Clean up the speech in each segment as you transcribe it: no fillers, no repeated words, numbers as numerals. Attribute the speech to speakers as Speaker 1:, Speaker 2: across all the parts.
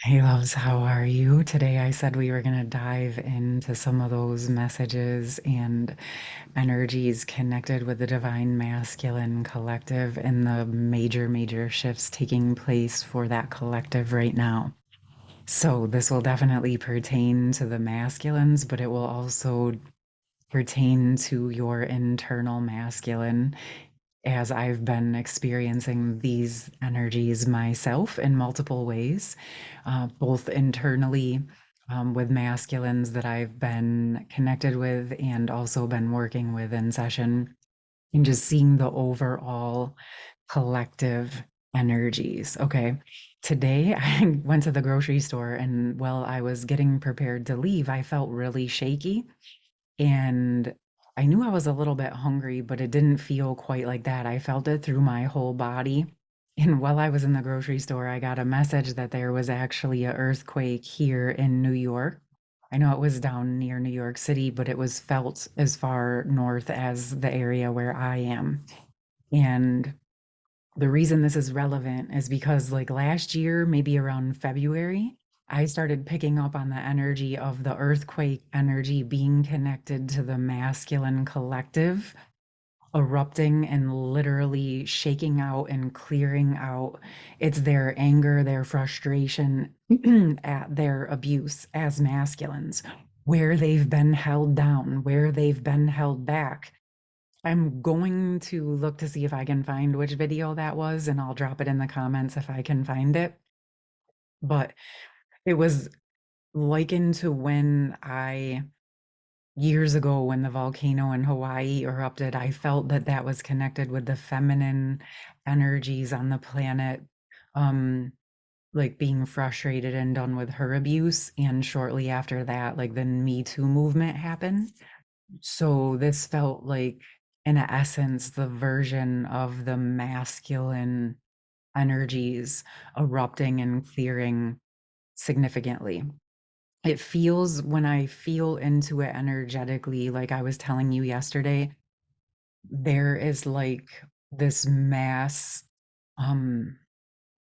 Speaker 1: Hey loves, how are you? Today I said we were going to dive into some of those messages and energies connected with the divine masculine collective and the major shifts taking place for that collective right now. So this will definitely pertain to the masculines, but it will also pertain to your internal masculine as I've been experiencing these energies myself in multiple ways, both internally with masculines that I've been connected with and also been working with in session, and just seeing the overall collective energies. Okay. Today, I went to the grocery store, and while I was getting prepared to leave, I felt really shaky. And I knew I was a little bit hungry, but it didn't feel quite like that. I felt it through my whole body. And while I was in the grocery store, I got a message that there was actually an earthquake here in New York. I know it was down near New York City, but it was felt as far north as the area where I am. And the reason this is relevant is because, like last year, maybe around February, I started picking up on the energy of the earthquake energy being connected to the masculine collective, erupting and literally shaking out and clearing out. It's their anger, their frustration at their abuse as masculines, where they've been held down, where they've been held back. I'm going to look to see if I can find which video that was, and I'll drop it in the comments if I can find it. But it was likened to when years ago, when the volcano in Hawaii erupted, I felt that that was connected with the feminine energies on the planet, um, like being frustrated and done with her abuse. And shortly after that, like the Me Too movement happened. So this felt like, in essence, the version of the masculine energies erupting and clearing significantly. It feels, when I feel into it energetically, like I was telling you yesterday, there is like this mass um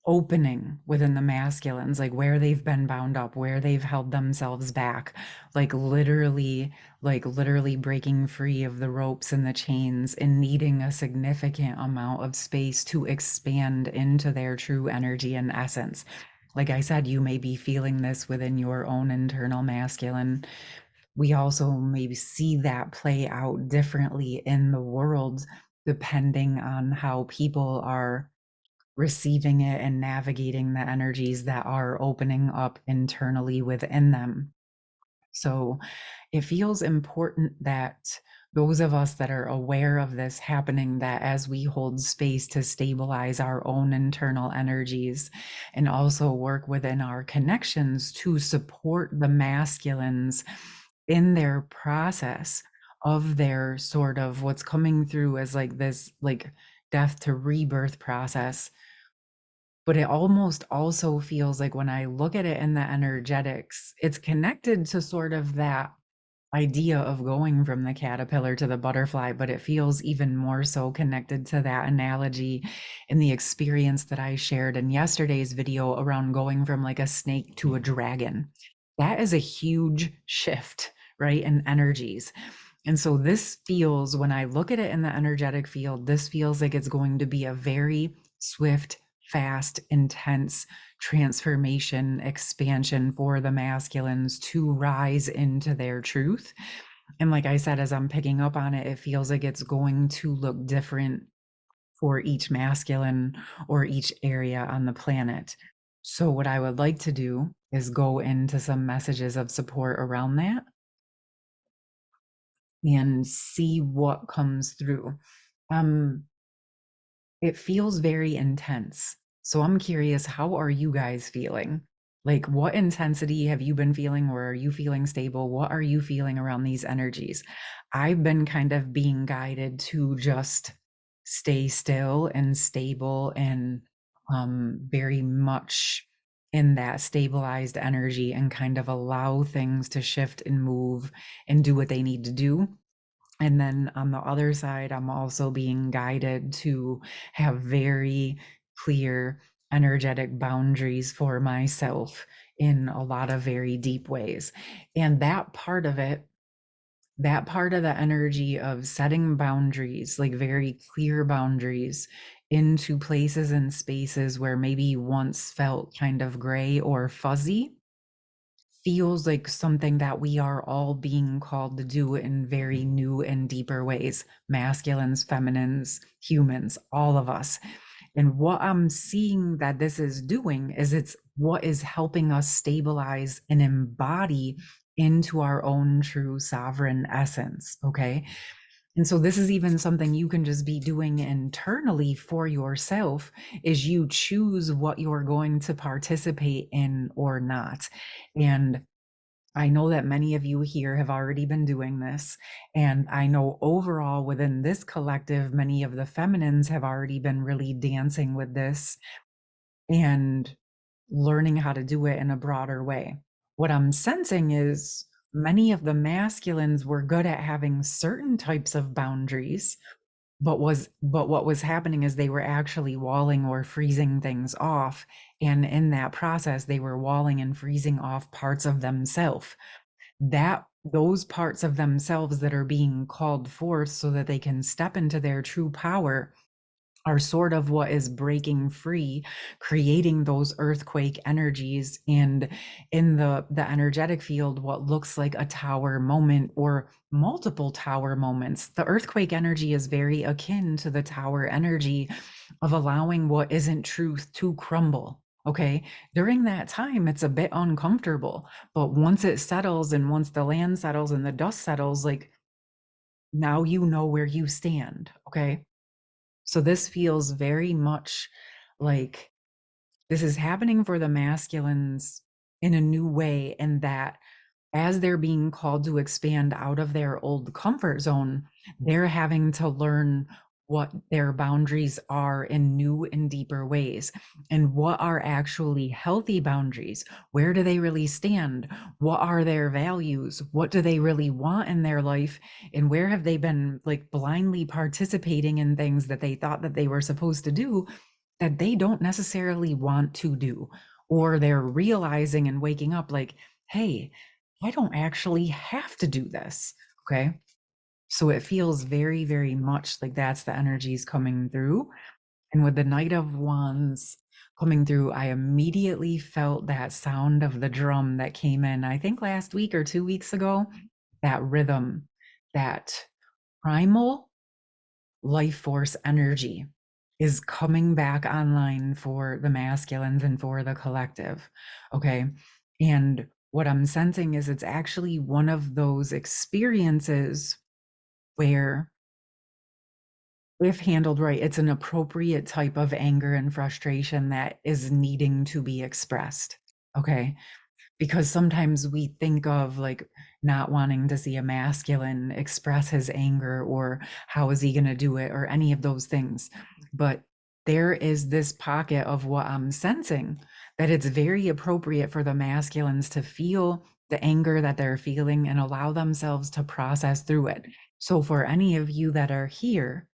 Speaker 1: opening within the masculines, like where they've been bound up, where they've held themselves back, like literally breaking free of the ropes and the chains and needing a significant amount of space to expand into their true energy and essence. Like I said, you may be feeling this within your own internal masculine. We also maybe see that play out differently in the world depending on how people are receiving it and navigating the energies that are opening up internally within them. So it feels important that those of us that are aware of this happening, that as we hold space to stabilize our own internal energies and also work within our connections to support the masculines in their process of their sort of what's coming through as like this like death to rebirth process. But it almost also feels like, when I look at it in the energetics, it's connected to sort of that idea of going from the caterpillar to the butterfly, but it feels even more so connected to that analogy in the experience that I shared in yesterday's video around going from like a snake to a dragon. That is a huge shift, right? In energies. And so this feels, when I look at it in the energetic field, this feels like it's going to be a very swift, fast, intense transformation, expansion for the masculines to rise into their truth. And like I said, as I'm picking up on it, it feels like it's going to look different for each masculine or each area on the planet. So, what I would like to do is go into some messages of support around that and see what comes through. Um, it feels very intense. So I'm curious, how are you guys feeling? Like, what intensity have you been feeling, or are you feeling stable? What are you feeling around these energies? I've been kind of being guided to just stay still and stable and very much in that stabilized energy and kind of allow things to shift and move and do what they need to do. And then on the other side, I'm also being guided to have very clear energetic boundaries for myself in a lot of very deep ways. And that part of it, that part of the energy of setting boundaries, like very clear boundaries into places and spaces where maybe once felt kind of gray or fuzzy, feels like something that we are all being called to do in very new and deeper ways. Masculines, feminines, humans, all of us. And what I'm seeing that this is doing is it's what is helping us stabilize and embody into our own true sovereign essence. Okay. And so this is even something you can just be doing internally for yourself, is you choose what you're going to participate in or not. And I know that many of you here have already been doing this. And I know overall within this collective, many of the feminines have already been really dancing with this and learning how to do it in a broader way. What I'm sensing is many of the masculines were good at having certain types of boundaries, but what was happening is they were actually walling or freezing things off. And in that process, they were walling and freezing off parts of themselves, that those parts of themselves that are being called forth so that they can step into their true power are sort of what is breaking free, creating those earthquake energies. And in the energetic field, what looks like a tower moment or multiple tower moments, the earthquake energy is very akin to the tower energy of allowing what isn't truth to crumble. Okay. During that time, it's a bit uncomfortable, but once it settles and once the land settles and the dust settles, like now you know where you stand. Okay. So this feels very much like this is happening for the masculines in a new way, and that as they're being called to expand out of their old comfort zone, they're having to learn what their boundaries are in new and deeper ways, and what are actually healthy boundaries. Where do they really stand? What are their values? What do they really want in their life? And where have they been like blindly participating in things that they thought that they were supposed to do that they don't necessarily want to do? Or they're realizing and waking up like, hey, I don't actually have to do this. Okay. So it feels very, very much like that's the energies coming through. And with the Knight of Wands coming through, I immediately felt that sound of the drum that came in, I think last week or 2 weeks ago, that rhythm, that primal life force energy is coming back online for the masculines and for the collective. Okay. And what I'm sensing is it's actually one of those experiences where, if handled right, it's an appropriate type of anger and frustration that is needing to be expressed. Okay. Because sometimes we think of like not wanting to see a masculine express his anger, or how is he going to do it, or any of those things. But there is this pocket of what I'm sensing, that it's very appropriate for the masculines to feel the anger that they're feeling and allow themselves to process through it. So for any of you that are here,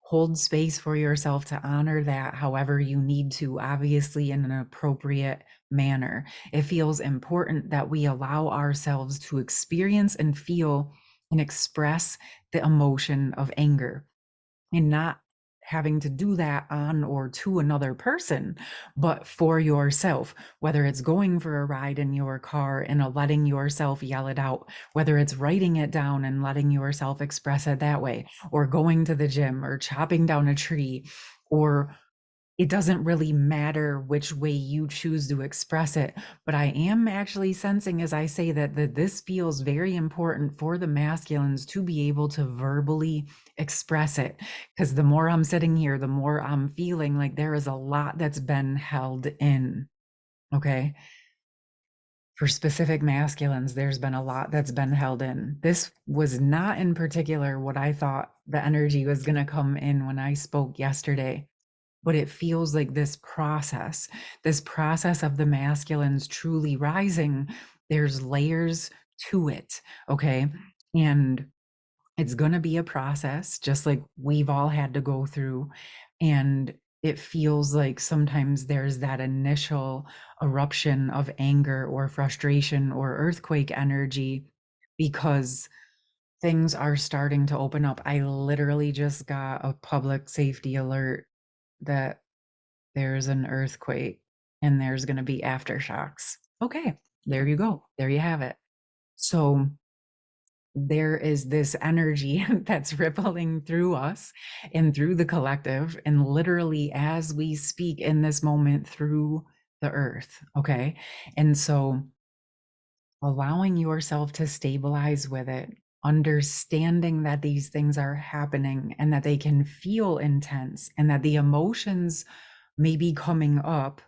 Speaker 1: hold space for yourself to honor that however you need to, obviously in an appropriate manner. It feels important that we allow ourselves to experience and feel and express the emotion of anger, and not having to do that on or to another person, but for yourself, whether it's going for a ride in your car and letting yourself yell it out, whether it's writing it down and letting yourself express it that way, or going to the gym or chopping down a tree, or it doesn't really matter which way you choose to express it. But I am actually sensing as I say that this feels very important for the masculines to be able to verbally express it. Because the more I'm sitting here, the more I'm feeling like there is a lot that's been held in. Okay. For specific masculines, there's been a lot that's been held in. This was not in particular what I thought the energy was going to come in when I spoke yesterday, but it feels like this process of the masculines truly rising, there's layers to it. Okay. And it's going to be a process, just like we've all had to go through. And it feels like sometimes there's that initial eruption of anger or frustration or earthquake energy because things are starting to open up. I literally just got a public safety alert that there's an earthquake and there's going to be aftershocks. Okay, there you go. There you have it. So there is this energy that's rippling through us and through the collective, and literally as we speak in this moment through the earth. Okay. And so allowing yourself to stabilize with it, understanding that these things are happening and that they can feel intense and that the emotions may be coming up.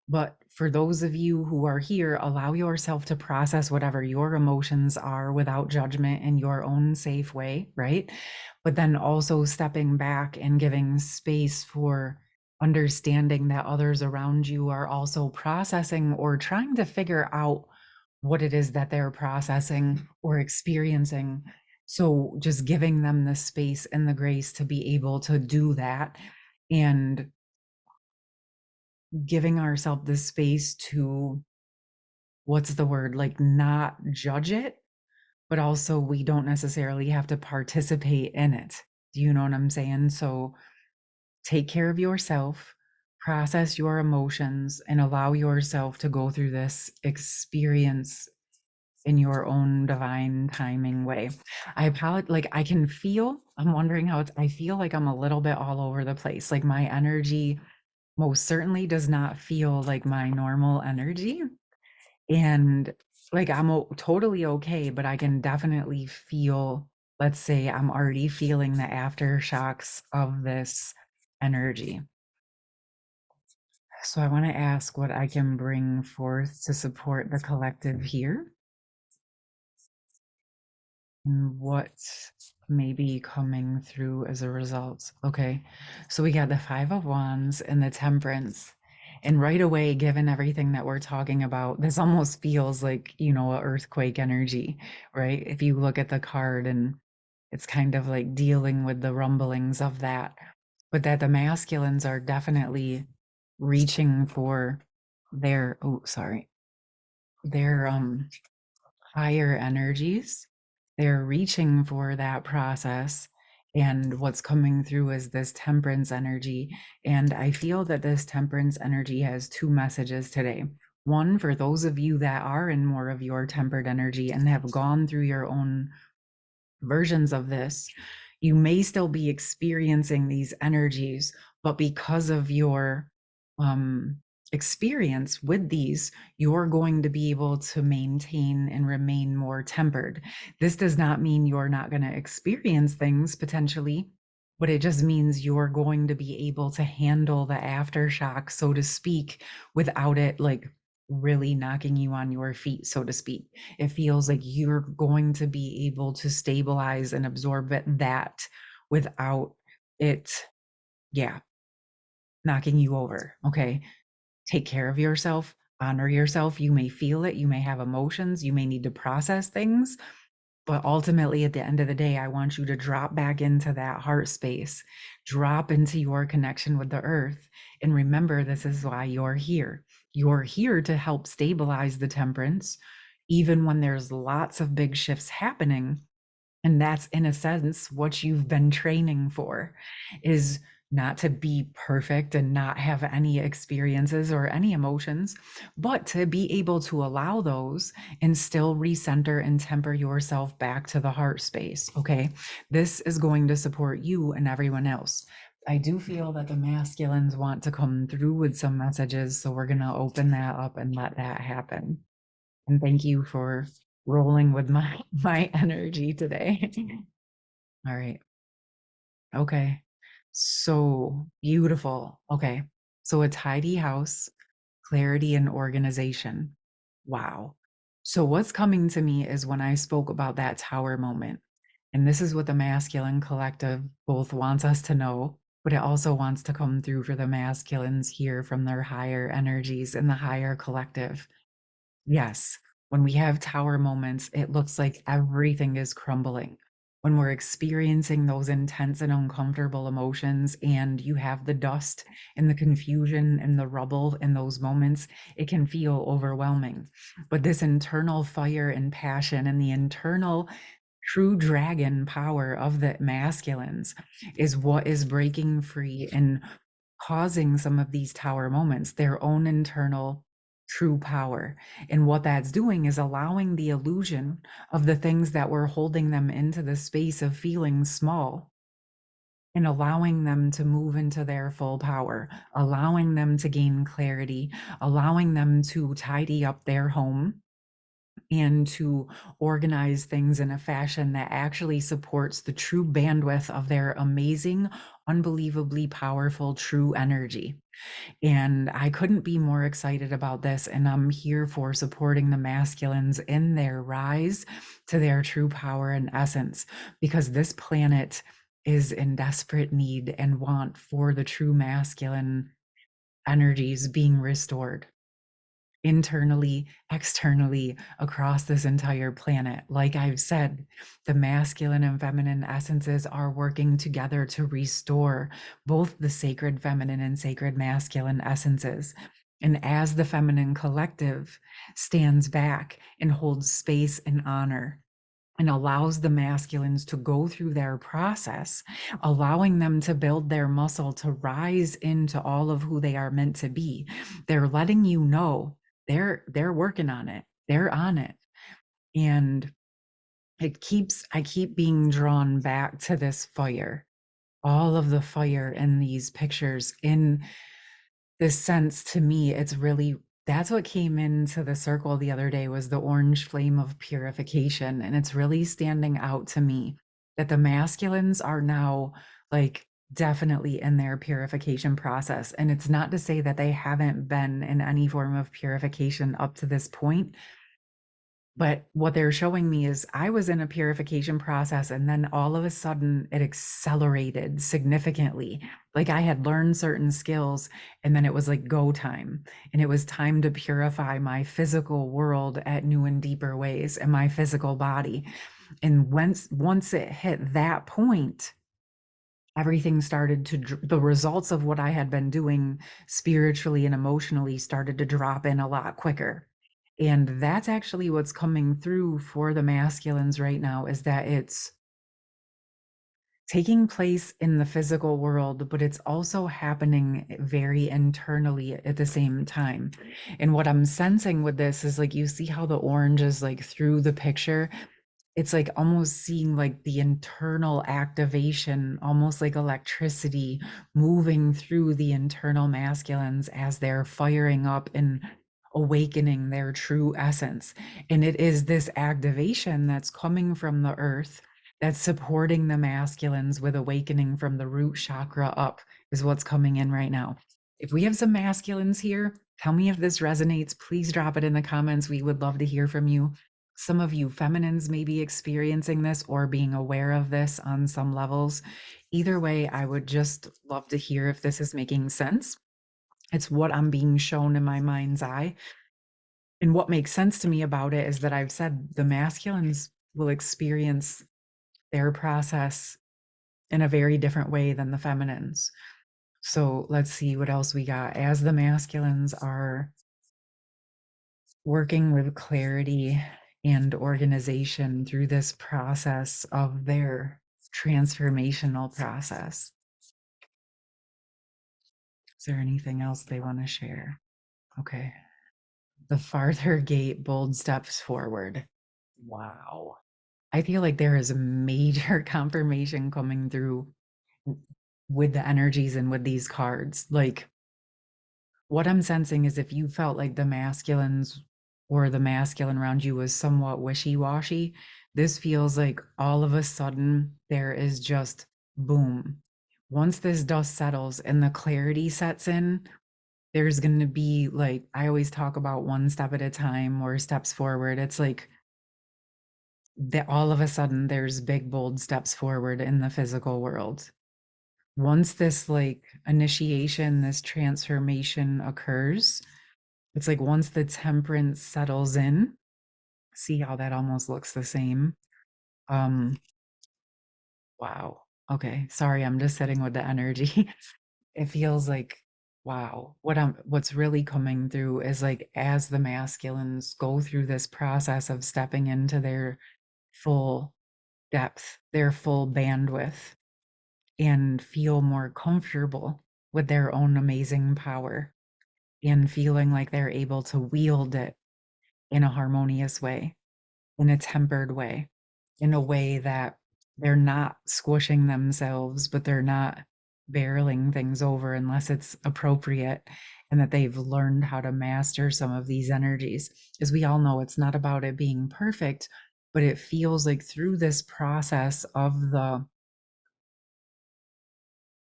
Speaker 1: But for those of you who are here, allow yourself to process whatever your emotions are without judgment in your own safe way, right? But then also stepping back and giving space for understanding that others around you are also processing or trying to figure out what it is that they're processing or experiencing. So just giving them the space and the grace to be able to do that, and giving ourselves the space to, what's the word, like not judge it, but also we don't necessarily have to participate in it. Do you know what I'm saying? So take care of yourself, process your emotions, and allow yourself to go through this experience in your own divine timing way. I apologize. Like I can feel, I'm wondering how it's, I feel like I'm a little bit all over the place. Like my energy most certainly does not feel like my normal energy. And like totally okay, but I can definitely feel, let's say I'm already feeling the aftershocks of this energy. So I want to ask what I can bring forth to support the collective here, and what may be coming through as a result. Okay, so we got the Five of Wands and the Temperance. And right away, given everything that we're talking about, this almost feels like, you know, a earthquake energy, right? If you look at the card, and it's kind of like dealing with the rumblings of that, but that the masculines are definitely reaching for their, oh, sorry, their higher energies. They're reaching for that process. And what's coming through is this temperance energy. And I feel that this temperance energy has two messages today. One, for those of you that are in more of your tempered energy and have gone through your own versions of this, you may still be experiencing these energies, but because of your um, experience with these, you're going to be able to maintain and remain more tempered. This does not mean you're not going to experience things potentially, but it just means you're going to be able to handle the aftershock, so to speak, without it like really knocking you on your feet, so to speak. It feels like you're going to be able to stabilize and absorb that without it, yeah, knocking you over. Okay. Take care of yourself, honor yourself. You may feel it, you may have emotions, you may need to process things, but ultimately, at the end of the day, I want you to drop back into that heart space, drop into your connection with the earth. And remember, this is why you're here. You're here to help stabilize the temperance, even when there's lots of big shifts happening. And that's, in a sense, what you've been training for, is not to be perfect and not have any experiences or any emotions, but to be able to allow those and still recenter and temper yourself back to the heart space. Okay. This is going to support you and everyone else. I do feel that the masculines want to come through with some messages. So we're going to open that up and let that happen. And thank you for rolling with my my energy today. All right. Okay. So beautiful. Okay. So a tidy house, clarity and organization. Wow. So what's coming to me is when I spoke about that tower moment. And this is what the masculine collective both wants us to know, but it also wants to come through for the masculines here from their higher energies in the higher collective. Yes, when we have tower moments, it looks like everything is crumbling. when we're experiencing those intense and uncomfortable emotions and you have the dust and the confusion and the rubble in those moments, it can feel overwhelming. But this internal fire and passion and the internal true dragon power of the masculines is what is breaking free and causing some of these tower moments, their own internal true power. And what that's doing is allowing the illusion of the things that were holding them into the space of feeling small and allowing them to move into their full power, allowing them to gain clarity, allowing them to tidy up their home and to organize things in a fashion that actually supports the true bandwidth of their amazing, unbelievably powerful, true energy. And I couldn't be more excited about this. And I'm here for supporting the masculines in their rise to their true power and essence, because this planet is in desperate need and want for the true masculine energies being restored internally, externally, across this entire planet. Like I've said, the masculine and feminine essences are working together to restore both the sacred feminine and sacred masculine essences. And as the feminine collective stands back and holds space and honor and allows the masculines to go through their process, allowing them to build their muscle to rise into all of who they are meant to be. They're letting you know they're working on it. They're on it. And I keep being drawn back to this fire. All of the fire in these pictures in this sense to me, it's really that's what came into the circle the other day was the orange flame of purification. And it's really standing out to me that the masculines are now like definitely in their purification process. And it's not to say that they haven't been in any form of purification up to this point, but what they're showing me is I was in a purification process and then all of a sudden it accelerated significantly. Like I had learned certain skills and then it was like go time. And it was time to purify my physical world at new and deeper ways and my physical body. And once it hit that point, everything started to the results of what I had been doing spiritually and emotionally started to drop in a lot quicker. And that's actually what's coming through for the masculines right now is that it's taking place in the physical world, but it's also happening very internally at the same time. And what I'm sensing with this is like you see how the orange is like through the picture, it's like almost seeing like the internal activation, almost like electricity moving through the internal masculines as they're firing up and awakening their true essence. And it is this activation that's coming from the earth that's supporting the masculines with awakening from the root chakra up, is what's coming in right now. If we have some masculines here, tell me if this resonates. Please drop it in the comments. We would love to hear from you. Some of you feminines may be experiencing this or being aware of this on some levels. Either way, I would just love to hear if this is making sense. It's what I'm being shown in my mind's eye. And what makes sense to me about it is that I've said the masculines will experience their process in a very different way than the feminines. So let's see what else we got. As the masculines are working with clarity and organization through this process of their transformational process. Is there anything else they want to share? Okay. The farther gate, bold steps forward. Wow. I feel like there is a major confirmation coming through with the energies and with these cards. Like what I'm sensing is if you felt like the masculines or the masculine around you was somewhat wishy-washy, this feels like all of a sudden there is just boom. Once this dust settles and the clarity sets in, there's going to be like, I always talk about one step at a time or steps forward. It's like that all of a sudden there's big, bold steps forward in the physical world. Once this like initiation, this transformation occurs, it's like once the temperance settles in, see how that almost looks the same. Um, Wow. Okay. Sorry, I'm just sitting with the energy. It feels like, wow. What's really coming through is like as the masculines go through this process of stepping into their full depth, their full bandwidth, and feel more comfortable with their own amazing power and feeling like they're able to wield it in a harmonious way, in a tempered way, in a way that they're not squishing themselves, but they're not barreling things over unless it's appropriate, and that they've learned how to master some of these energies. As we all know, it's not about it being perfect, but it feels like through this process of the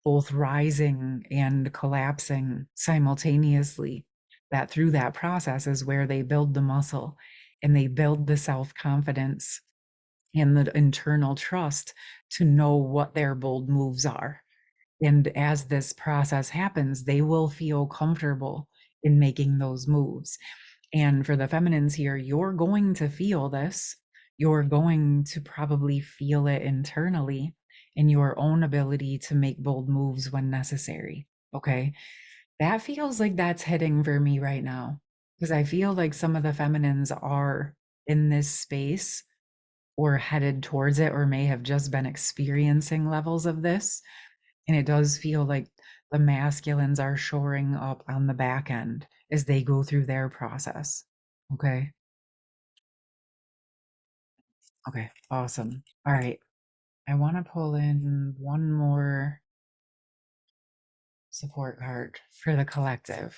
Speaker 1: both rising and collapsing simultaneously, that through that process is where they build the muscle and they build the self-confidence and the internal trust to know what their bold moves are. And as this process happens, they will feel comfortable in making those moves. And for the feminines here, you're going to feel this. You're going to probably feel it internally in your own ability to make bold moves when necessary. Okay. That feels like that's hitting for me right now because I feel like some of the feminines are in this space or headed towards it or may have just been experiencing levels of this. And it does feel like the masculines are shoring up on the back end as they go through their process. Okay. Okay. Awesome. All right. I want to pull in one more support card for the collective,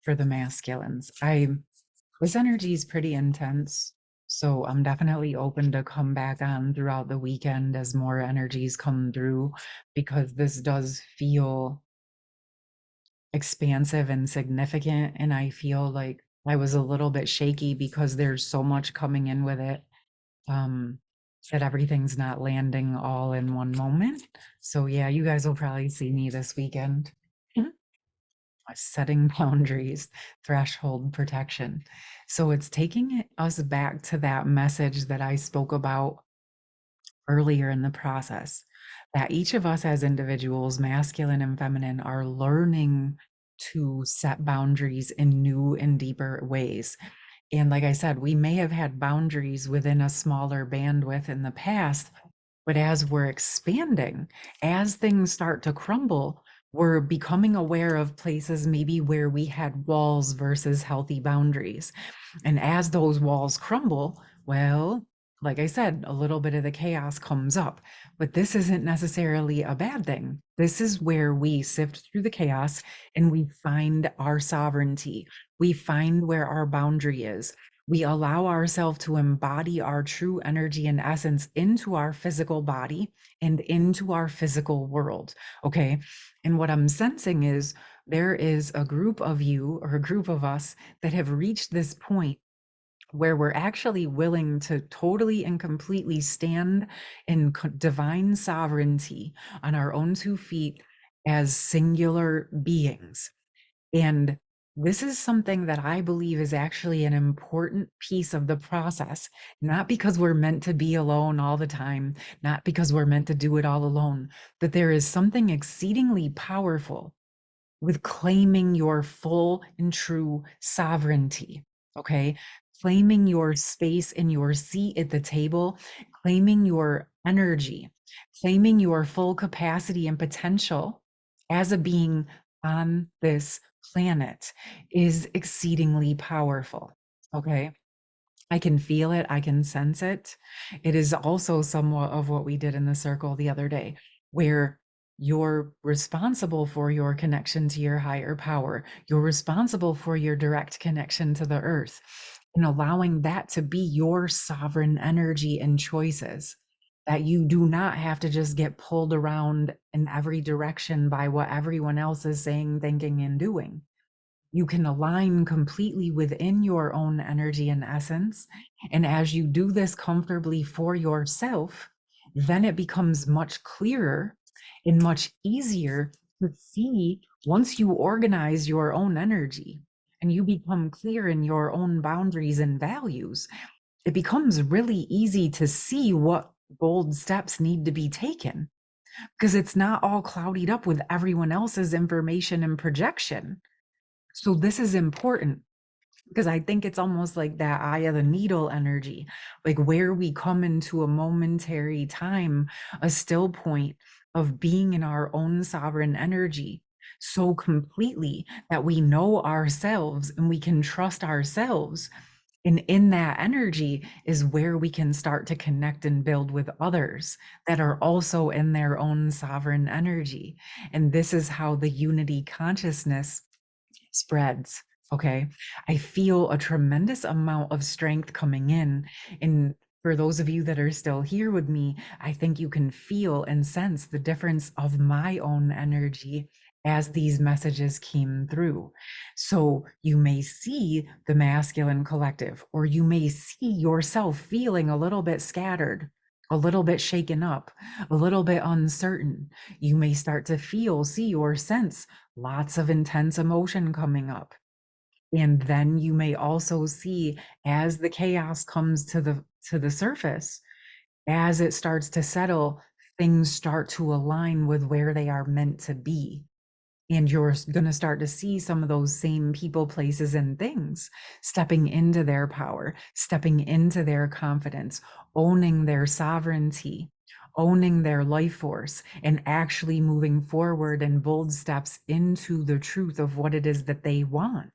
Speaker 1: for the masculines. This energy is pretty intense. So I'm definitely open to come back on throughout the weekend as more energies come through because this does feel expansive and significant. And I feel like I was a little bit shaky because there's so much coming in with it. Um, that everything's not landing all in one moment. So yeah, you guys will probably see me this weekend. Setting boundaries, threshold protection. So it's taking us back to that message that I spoke about earlier in the process, that each of us as individuals, masculine and feminine, are learning to set boundaries in new and deeper ways. And like I said, we may have had boundaries within a smaller bandwidth in the past, but as we're expanding, as things start to crumble, we're becoming aware of places maybe where we had walls versus healthy boundaries. And as those walls crumble, well, like I said, a little bit of the chaos comes up. But this isn't necessarily a bad thing. This is where we sift through the chaos and we find our sovereignty. We find where our boundary is. We allow ourselves to embody our true energy and essence into our physical body and into our physical world. Okay. And what I'm sensing is there is a group of you or a group of us that have reached this point where we're actually willing to totally and completely stand in divine sovereignty on our own 2 feet as singular beings. And this is something that I believe is actually an important piece of the process, not because we're meant to be alone all the time, not because we're meant to do it all alone, that there is something exceedingly powerful with claiming your full and true sovereignty. Okay. Claiming your space and your seat at the table, claiming your energy, claiming your full capacity and potential as a being on this planet is exceedingly powerful. Okay. I can feel it, I can sense it. It is also somewhat of what we did in the circle the other day, where you're responsible for your connection to your higher power. You're responsible for your direct connection to the earth and allowing that to be your sovereign energy and choices. That you do not have to just get pulled around in every direction by what everyone else is saying, thinking, and doing. You can align completely within your own energy and essence. And as you do this comfortably for yourself, then it becomes much clearer and much easier to see once you organize your own energy and you become clear in your own boundaries and values. It becomes really easy to see what bold steps need to be taken because it's not all clouded up with everyone else's information and projection. So this is important because I think it's almost like that eye of the needle energy, like where we come into a momentary time, a still point of being in our own sovereign energy so completely that we know ourselves and we can trust ourselves. And in that energy is where we can start to connect and build with others that are also in their own sovereign energy. And this is how the unity consciousness spreads. Okay. I feel a tremendous amount of strength coming in. And for those of you that are still here with me, I think you can feel and sense the difference of my own energy as these messages came through. So you may see the masculine collective, or you may see yourself feeling a little bit scattered, a little bit shaken up, a little bit uncertain. You may start to feel, see, or sense lots of intense emotion coming up. And then you may also see as the chaos comes to the surface, as it starts to settle, things start to align with where they are meant to be. And you're going to start to see some of those same people, places, and things stepping into their power, stepping into their confidence, owning their sovereignty, owning their life force, and actually moving forward in bold steps into the truth of what it is that they want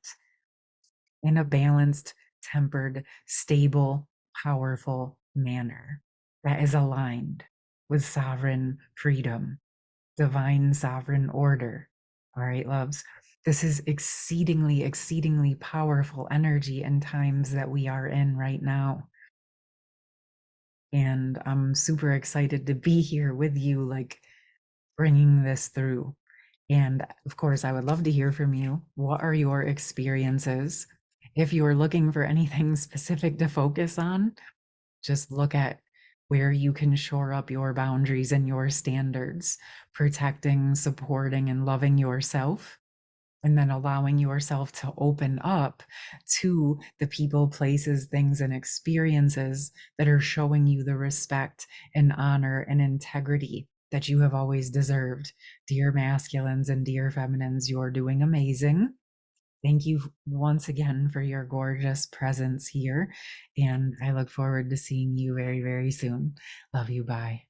Speaker 1: in a balanced, tempered, stable, powerful manner that is aligned with sovereign freedom, divine sovereign order. All right, loves. This is exceedingly, exceedingly powerful energy in times that we are in right now. And I'm super excited to be here with you, like bringing this through. And of course, I would love to hear from you. What are your experiences? If you are looking for anything specific to focus on, just look at where you can shore up your boundaries and your standards, protecting, supporting, and loving yourself, and then allowing yourself to open up to the people, places, things, and experiences that are showing you the respect and honor and integrity that you have always deserved. Dear masculines and dear feminines, you're doing amazing. Thank you once again for your gorgeous presence here. And I look forward to seeing you very, very soon. Love you. Bye.